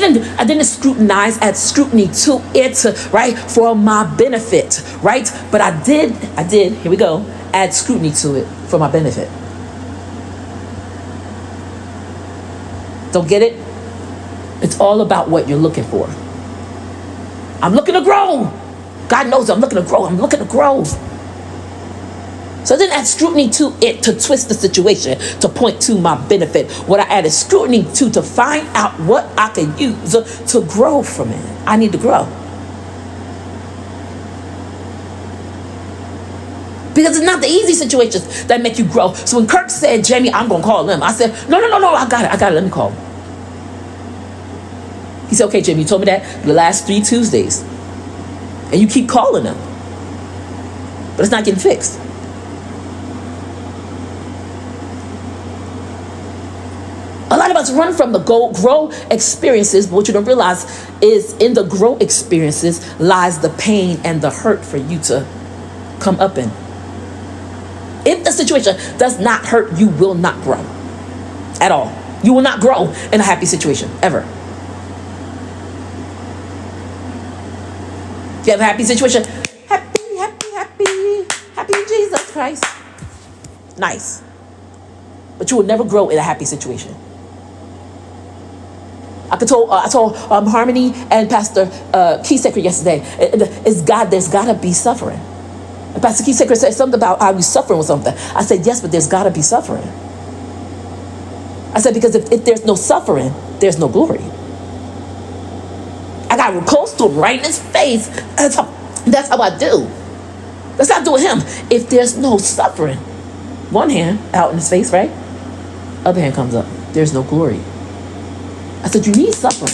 I didn't scrutinize, add scrutiny to it, right, for my benefit, right? But I did, here we go, add scrutiny to it for my benefit. Don't get it? It's all about what you're looking for. I'm looking to grow. God knows I'm looking to grow. I'm looking to grow. So I didn't add scrutiny to it to twist the situation, to point to my benefit. What I added scrutiny to find out what I can use to grow from it. I need to grow. Because it's not the easy situations that make you grow. So when Kirk said, Jamie, I'm going to call him, I said, no, I got it, let me call him. He said, okay, Jamie, you told me that the last 3 Tuesdays. And you keep calling him. But it's not getting fixed. A lot of us run from the grow experiences, but what you don't realize is in the grow experiences lies the pain and the hurt for you to come up in. If the situation does not hurt, you will not grow at all. You will not grow in a happy situation, ever. You have a happy situation, happy in Jesus Christ. Nice. But you will never grow in a happy situation. I told Harmony and Pastor Keysecker yesterday, there's got to be suffering. And Pastor Keysecker said something about how we suffering with something. I said, yes, but there's got to be suffering. I said, because if there's no suffering, there's no glory. I got real close to him, right in his face. That's how I do. That's how I do with him. If there's no suffering, one hand out in his face, right? Other hand comes up. There's no glory. I said, you need suffering.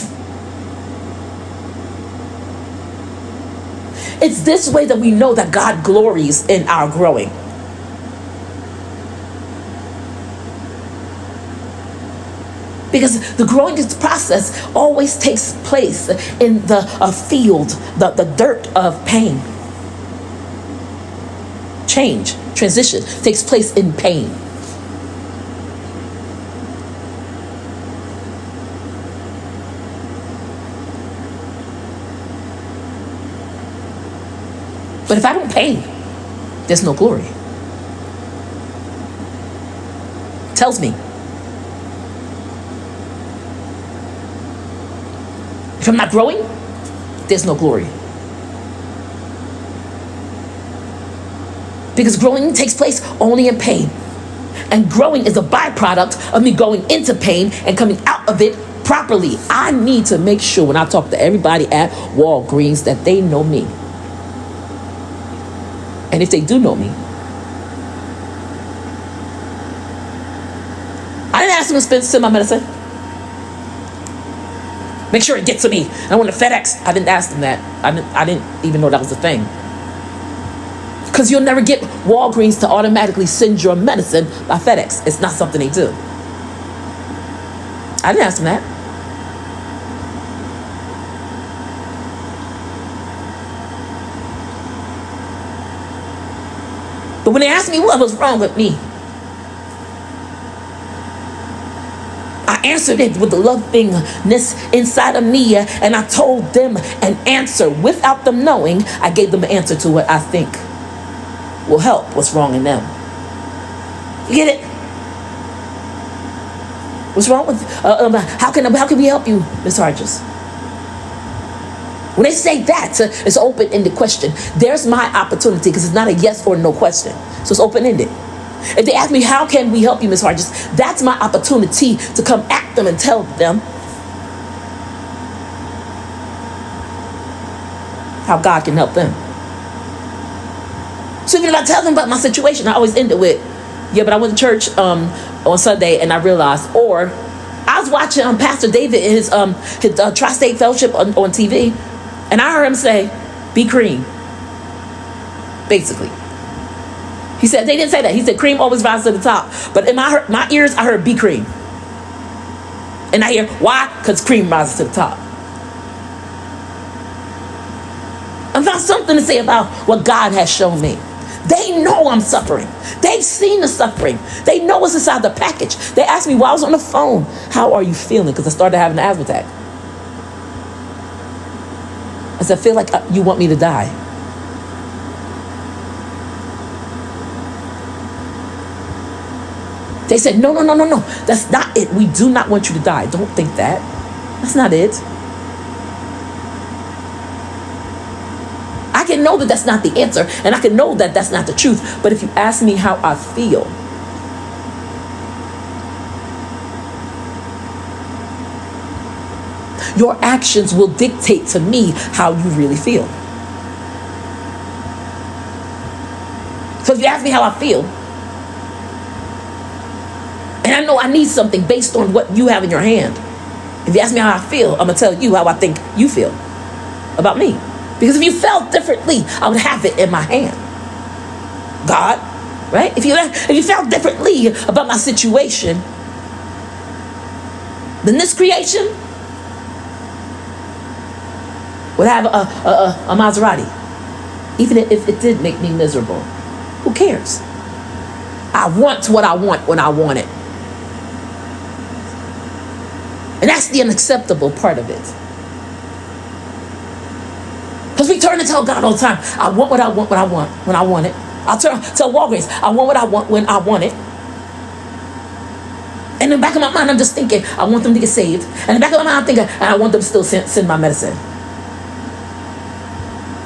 It's this way that we know that God glories in our growing. Because the growing process always takes place in the field, the dirt of pain. Change, transition takes place in pain. But if I don't pain, there's no glory. Tells me. If I'm not growing, there's no glory. Because growing takes place only in pain. And growing is a byproduct of me going into pain and coming out of it properly. I need to make sure when I talk to everybody at Walgreens that they know me. And if they do know me, I didn't ask them to send my medicine. Make sure it gets to me. I want to FedEx. I didn't ask them that. I didn't even know that was a thing. Because you'll never get Walgreens to automatically send your medicine by FedEx. It's not something they do. I didn't ask them that. But when they asked me what was wrong with me, I answered it with the lovingness inside of me, and I told them an answer without them knowing. I gave them an answer to what I think will help what's wrong in them. You get it? What's wrong with how can we help you, Miss Harges? When they say that, it's an open-ended question. There's my opportunity because it's not a yes or no question. So it's open-ended. If they ask me, how can we help you, Ms. Harges? That's my opportunity to come at them and tell them how God can help them. So even if I tell them about my situation, I always end it with, yeah, but I went to church on Sunday and I realized, or I was watching Pastor David in his Tri-State Fellowship on TV, and I heard him say, be cream. Basically. He said, they didn't say that. He said, cream always rises to the top. But in my ears, I heard, be cream. And I hear, why? Because cream rises to the top. I've got something to say about what God has shown me. They know I'm suffering. They've seen the suffering. They know what's inside the package. They asked me while I was on the phone, how are you feeling? Because I started having an asthma attack. I said, I feel like you want me to die. They said, no. That's not it. We do not want you to die. Don't think that. That's not it. I can know that that's not the answer, and I can know that that's not the truth. But if you ask me how I feel, your actions will dictate to me how you really feel. So if you ask me how I feel, and I know I need something based on what you have in your hand, if you ask me how I feel, I'm going to tell you how I think you feel about me. Because if you felt differently, I would have it in my hand. God, right? If you felt differently about my situation, then this creation would have a Maserati. Even if it did make me miserable. Who cares? I want what I want when I want it. And that's the unacceptable part of it. Because we turn and tell God all the time, I want what I want when I want it. I'll tell Walgreens, I want what I want when I want it. And in the back of my mind, I'm just thinking, I want them to get saved. And in the back of my mind, I'm thinking, I want them to still send my medicine.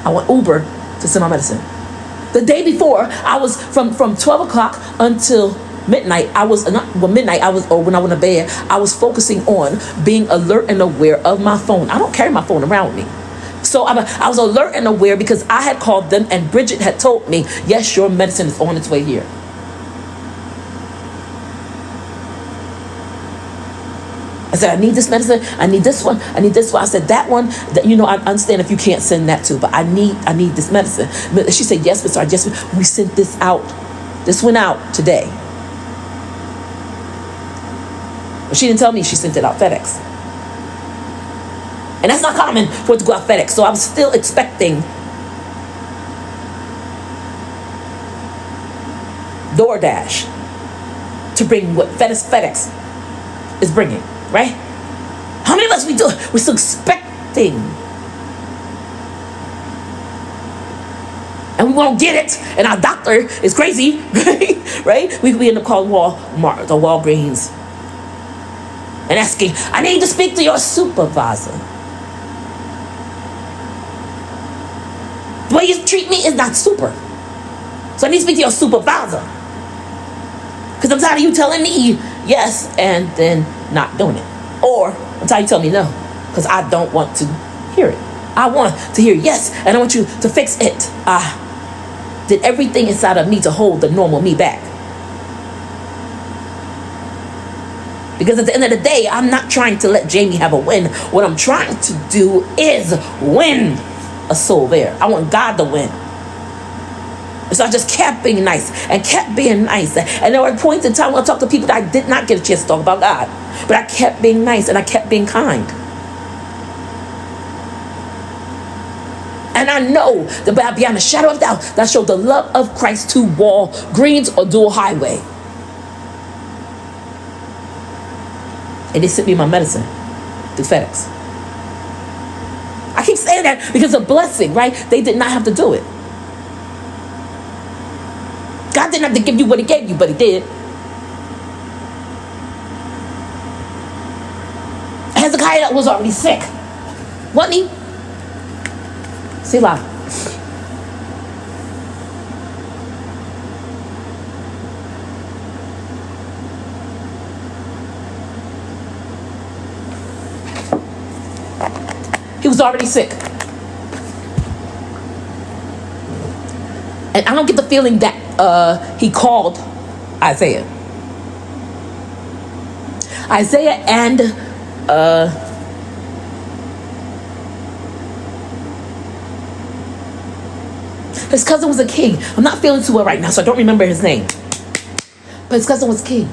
I want Uber to send my medicine. The day before, I was from 12 o'clock until midnight. When I went to bed, I was focusing on being alert and aware of my phone. I don't carry my phone around with me. So I was alert and aware because I had called them and Bridget had told me, yes, your medicine is on its way here. I said, I need this medicine. I need this one. I need this one. I said, that one, I understand if you can't send that to, but I need this medicine. She said, yes, but sorry, we sent this out. This went out today. But she didn't tell me she sent it out FedEx. And that's not common for it to go out FedEx. So I was still expecting DoorDash to bring what FedEx is bringing, right? How many of us we do it? We're still expecting. And we won't get it. And our doctor is crazy, right? We end up calling Walmart or Walgreens and asking, I need to speak to your supervisor. The way you treat me is not super. So I need to speak to your supervisor. Because I'm tired of you telling me yes and then not doing it. Or I'm tired of you telling me no. Because I don't want to hear it. I want to hear yes, and I want you to fix it. I did everything inside of me to hold the normal me back. Because at the end of the day, I'm not trying to let Jamie have a win. What I'm trying to do is win a soul there. I want God to win. So I just kept being nice and kept being nice. And there were points in time when I talked to people that I did not get a chance to talk about God. But I kept being nice and I kept being kind. And I know that beyond a shadow of doubt, that showed the love of Christ to Walgreens or Dual Highway. And they sent me my medicine through FedEx. I keep saying that because it's a blessing, right? They did not have to do it. God didn't have to give you what he gave you, but he did. Hezekiah was already sick. Wasn't he? Selah. He was already sick. And I don't get the feeling that he called Isaiah. Isaiah and his cousin was a king. I'm not feeling too well right now, so I don't remember his name. But his cousin was king.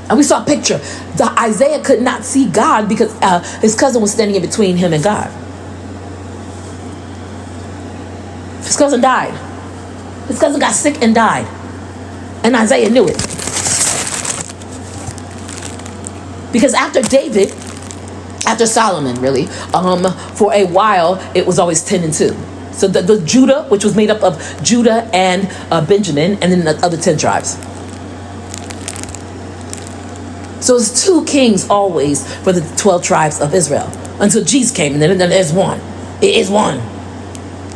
And we saw a picture. Isaiah could not see God because his cousin was standing in between him and God. His cousin died. His cousin got sick and died. And Isaiah knew it. Because after David After Solomon, really. For a while, it was always 10-2. So the Judah, which was made up of Judah and Benjamin, and then the other 10 tribes. So it's 2 kings always for the 12 tribes of Israel until Jesus came, and then there's one. It is one.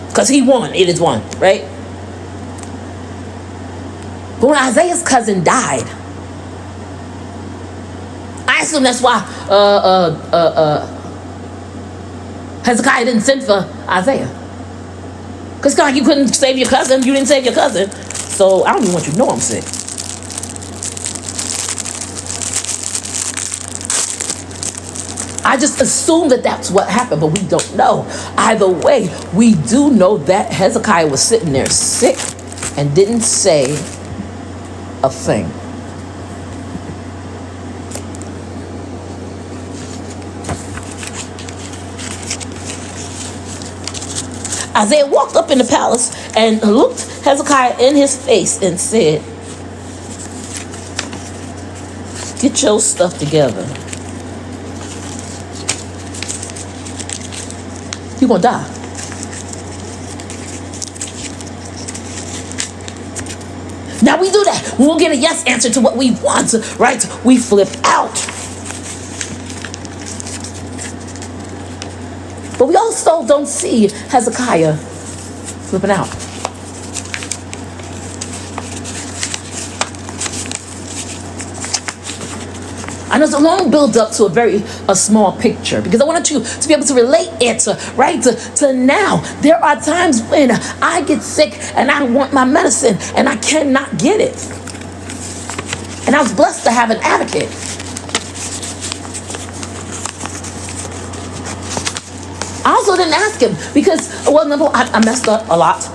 Because he won, it is one, right? But when Isaiah's cousin died, I assume that's why Hezekiah didn't send for Isaiah. Because God, you couldn't save your cousin. You didn't save your cousin. So I don't even want you to know I'm sick. I just assume that that's what happened, but we don't know. Either way, we do know that Hezekiah was sitting there sick and didn't say a thing. Isaiah walked up in the palace and looked Hezekiah in his face and said, "Get your stuff together. You're going to die." Now we do that. We won't get a yes answer to what we want, right? We flip out. But we also don't see Hezekiah flipping out. I know it's a long build up to a small picture, because I wanted you to be able to relate it, right, to now. There are times when I get sick and I want my medicine and I cannot get it. And I was blessed to have an advocate. I also didn't ask him because, well, number one, I messed up a lot.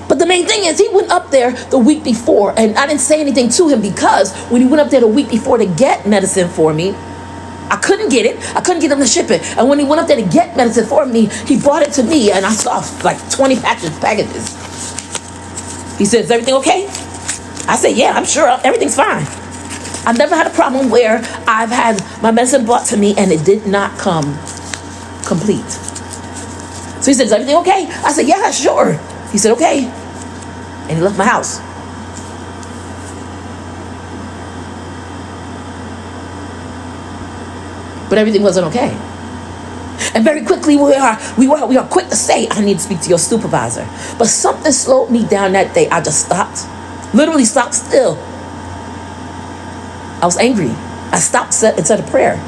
But the main thing is he went up there the week before, and I didn't say anything to him because when he went up there the week before to get medicine for me, I couldn't get it. I couldn't get him to ship it. And when he went up there to get medicine for me, he brought it to me, and I saw like 20 packages. He said, "Is everything okay?" I said, "Yeah, I'm sure everything's fine." I've never had a problem where I've had my medicine brought to me and it did not come complete. So he said, "Is everything okay?" I said, "Yeah, sure." He said, "Okay." And he left my house. But everything wasn't okay. And very quickly we are quick to say, "I need to speak to your supervisor." But something slowed me down that day. I just stopped. Literally stopped still. I was angry. I stopped and said a prayer.